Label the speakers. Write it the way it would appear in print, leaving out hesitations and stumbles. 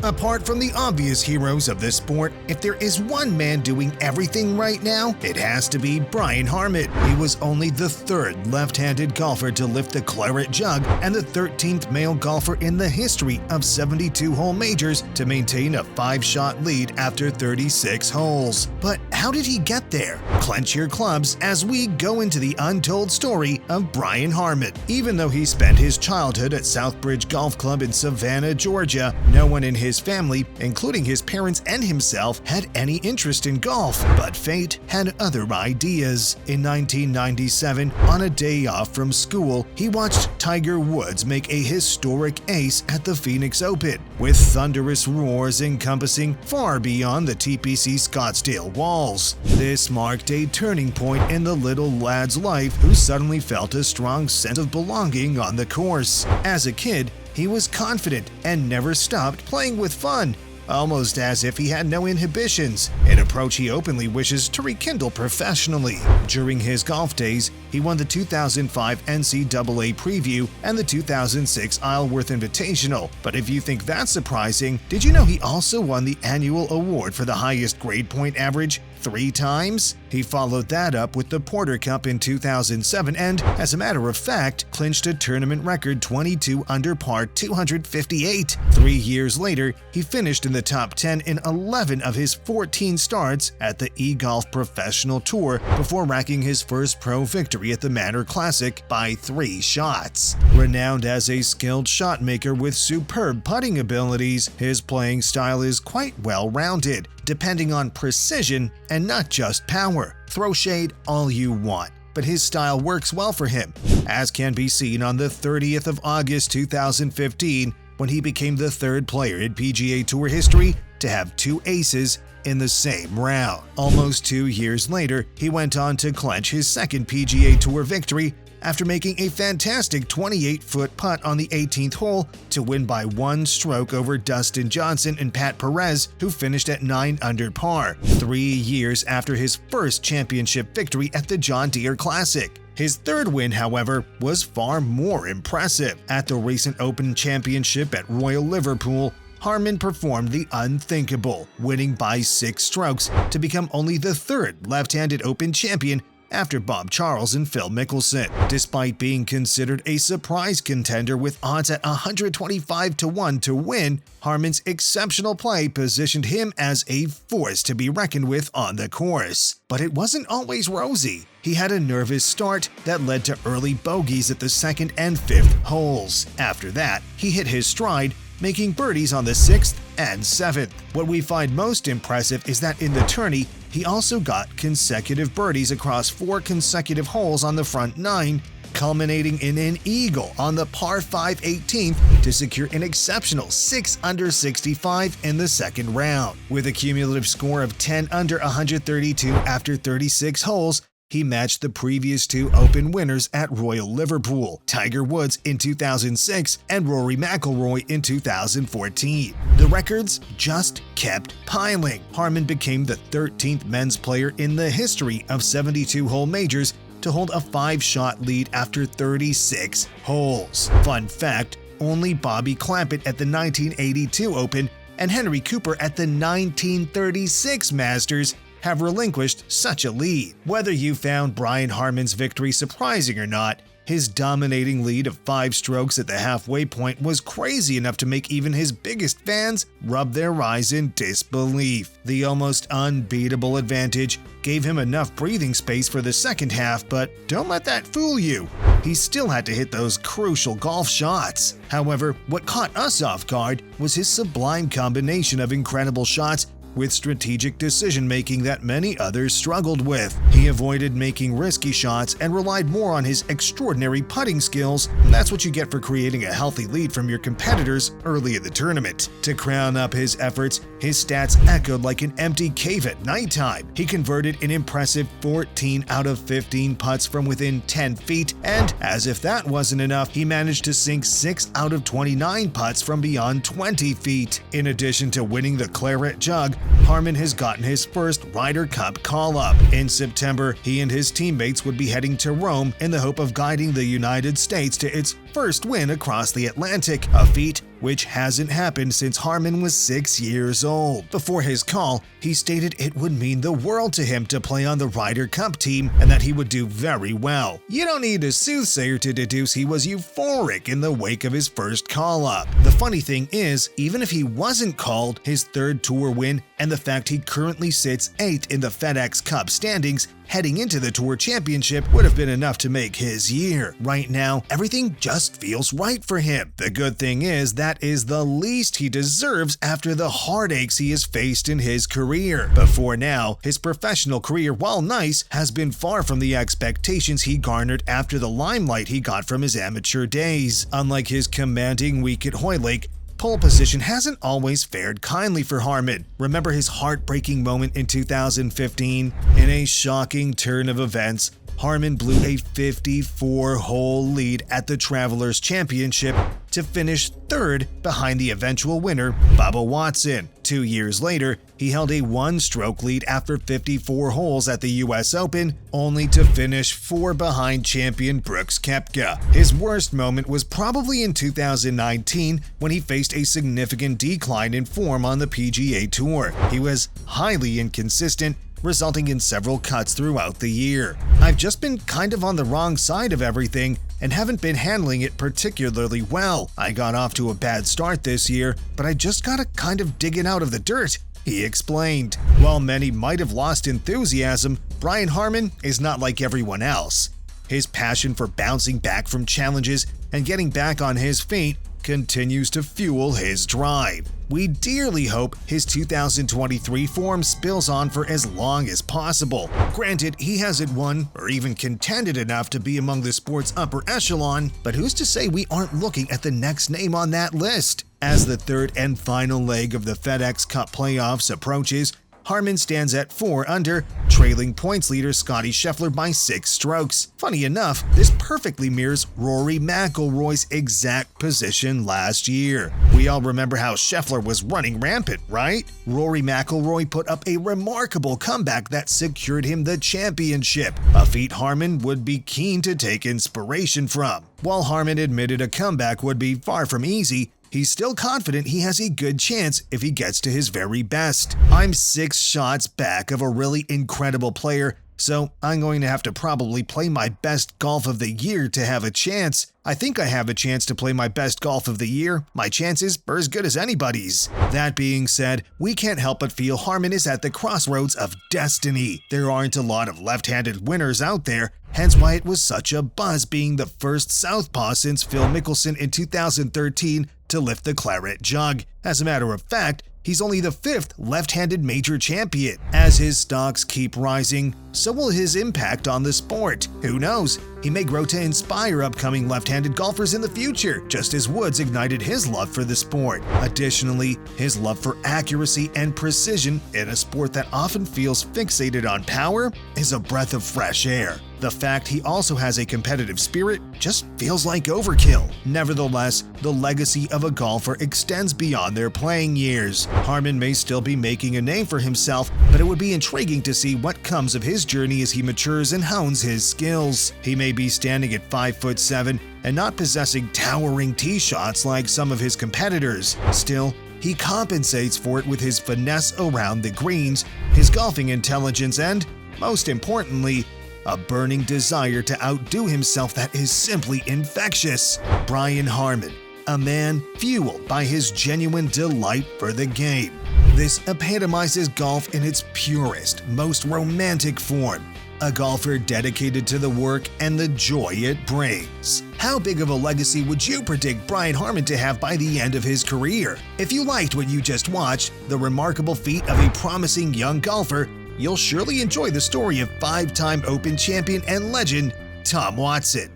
Speaker 1: Apart from the obvious heroes of this sport, if there is one man doing everything right now, it has to be Brian Harman. He was only the third left-handed golfer to lift the claret jug and the 13th male golfer in the history of 72-hole majors to maintain a 5-shot lead after 36 holes. But how did he get there? Clench your clubs as we go into the untold story of Brian Harman. Even though he spent his childhood at Southbridge Golf Club in Savannah, Georgia, no one in his family, including his parents and himself, had any interest in golf. But fate had other ideas. In 1997, on a day off from school, he watched Tiger Woods make a historic ace at the Phoenix Open, with thunderous roars encompassing far beyond the TPC Scottsdale walls. This marked a turning point in the little lad's life, who suddenly felt a strong sense of belonging on the course. As a kid, he was confident and never stopped playing with fun, almost as if he had no inhibitions, an approach he openly wishes to rekindle professionally. During his golf days, he won the 2005 NCAA Preview and the 2006 Isleworth Invitational. But if you think that's surprising, did you know he also won the annual award for the highest grade point average 3 times? He followed that up with the Porter Cup in 2007 and, as a matter of fact, clinched a tournament record 22 under par 258. 3 years later, he finished in the top 10 in 11 of his 14 starts at the eGolf Professional Tour before racking his first pro victory at the Manor Classic by 3 shots. Renowned as a skilled shot maker with superb putting abilities, his playing style is quite well-rounded, depending on precision and not just power. Throw shade all you want, but his style works well for him, as can be seen on the 30th of August 2015 when he became the 3rd player in PGA Tour history to have 2 aces in the same round. Almost 2 years later, he went on to clinch his 2nd PGA Tour victory after making a fantastic 28-foot putt on the 18th hole to win by 1 stroke over Dustin Johnson and Pat Perez, who finished at 9 under par, 3 years after his first championship victory at the John Deere Classic. His 3rd win, however, was far more impressive. At the recent Open Championship at Royal Liverpool, Harman performed the unthinkable, winning by 6 strokes to become only the 3rd left-handed Open champion after Bob Charles and Phil Mickelson. Despite being considered a surprise contender with odds at 125-1 to win, Harman's exceptional play positioned him as a force to be reckoned with on the course. But it wasn't always rosy. He had a nervous start that led to early bogeys at the 2nd and 5th holes. After that, he hit his stride, making birdies on the 6th and 7th. What we find most impressive is that in the tourney, he also got consecutive birdies across 4 consecutive holes on the front 9, culminating in an eagle on the par 5 18th to secure an exceptional 6 under 65 in the 2nd round. With a cumulative score of 10 under 132 after 36 holes, he matched the previous 2 Open winners at Royal Liverpool, Tiger Woods in 2006 and Rory McIlroy in 2014. The records just kept piling. Harman became the 13th men's player in the history of 72-hole majors to hold a 5-shot lead after 36 holes. Fun fact, only Bobby Clampett at the 1982 Open and Henry Cooper at the 1936 Masters have relinquished such a lead. Whether you found Brian Harman's victory surprising or not, his dominating lead of 5 strokes at the halfway point was crazy enough to make even his biggest fans rub their eyes in disbelief. The almost unbeatable advantage gave him enough breathing space for the second half, but don't let that fool you. He still had to hit those crucial golf shots. However, what caught us off guard was his sublime combination of incredible shots with strategic decision-making that many others struggled with. He avoided making risky shots and relied more on his extraordinary putting skills. That's what you get for creating a healthy lead from your competitors early in the tournament. To crown up his efforts, his stats echoed like an empty cave at nighttime. He converted an impressive 14 out of 15 putts from within 10 feet, and as if that wasn't enough, he managed to sink 6 out of 29 putts from beyond 20 feet. In addition to winning the claret jug, Harman has gotten his first Ryder Cup call-up. In September, he and his teammates would be heading to Rome in the hope of guiding the United States to its first win across the Atlantic, a feat which hasn't happened since Harman was 6 years old. Before his call, he stated it would mean the world to him to play on the Ryder Cup team and that he would do very well. You don't need a soothsayer to deduce he was euphoric in the wake of his first call-up. The funny thing is, even if he wasn't called, his third tour win and the fact he currently sits 8th in the FedEx Cup standings heading into the Tour Championship would have been enough to make his year. Right now, everything just feels right for him. The good thing is that is the least he deserves after the heartaches he has faced in his career. Before now, his professional career, while nice, has been far from the expectations he garnered after the limelight he got from his amateur days. Unlike his commanding week at Hoylake, pole position hasn't always fared kindly for Harman. Remember his heartbreaking moment in 2015? In a shocking turn of events, Harman blew a 54-hole lead at the Travelers Championship to finish third behind the eventual winner, Bubba Watson. 2 years later, he held a one-stroke lead after 54 holes at the US Open, only to finish 4 behind champion Brooks Koepka. His worst moment was probably in 2019 when he faced a significant decline in form on the PGA Tour. He was highly inconsistent, resulting in several cuts throughout the year. I've just been kind of on the wrong side of everything and haven't been handling it particularly well. I got off to a bad start this year, but I just gotta kind of dig it out of the dirt, he explained. While many might have lost enthusiasm, Brian Harman is not like everyone else. His passion for bouncing back from challenges and getting back on his feet continues to fuel his drive. We dearly hope his 2023 form spills on for as long as possible. Granted, he hasn't won or even contended enough to be among the sport's upper echelon, but who's to say we aren't looking at the next name on that list? As the third and final leg of the FedEx Cup playoffs approaches, Harman stands at 4 under, trailing points leader Scottie Scheffler by 6 strokes. Funny enough, this perfectly mirrors Rory McIlroy's exact position last year. We all remember how Scheffler was running rampant, right? Rory McIlroy put up a remarkable comeback that secured him the championship, a feat Harman would be keen to take inspiration from. While Harman admitted a comeback would be far from easy, he's still confident he has a good chance if he gets to his very best. I'm 6 shots back of a really incredible player, so I'm going to have to probably play my best golf of the year to have a chance. I think I have a chance to play my best golf of the year. My chances are as good as anybody's. That being said, we can't help but feel Harman is at the crossroads of destiny. There aren't a lot of left-handed winners out there, hence why it was such a buzz being the first southpaw since Phil Mickelson in 2013 to lift the claret jug. As a matter of fact, he's only the 5th left-handed major champion. As his stocks keep rising, so will his impact on the sport. Who knows? He may grow to inspire upcoming left-handed golfers in the future, just as Woods ignited his love for the sport. Additionally, his love for accuracy and precision in a sport that often feels fixated on power is a breath of fresh air. The fact he also has a competitive spirit just feels like overkill. Nevertheless, the legacy of a golfer extends beyond their playing years. Harman may still be making a name for himself, but it would be intriguing to see what comes of his journey as he matures and hones his skills. He may be standing at 5'7" and not possessing towering tee shots like some of his competitors. Still, he compensates for it with his finesse around the greens, his golfing intelligence, and, most importantly, a burning desire to outdo himself that is simply infectious. Brian Harman, a man fueled by his genuine delight for the game. This epitomizes golf in its purest, most romantic form. A golfer dedicated to the work and the joy it brings. How big of a legacy would you predict Brian Harman to have by the end of his career? If you liked what you just watched, the remarkable feat of a promising young golfer, you'll surely enjoy the story of 5-time Open champion and legend Tom Watson.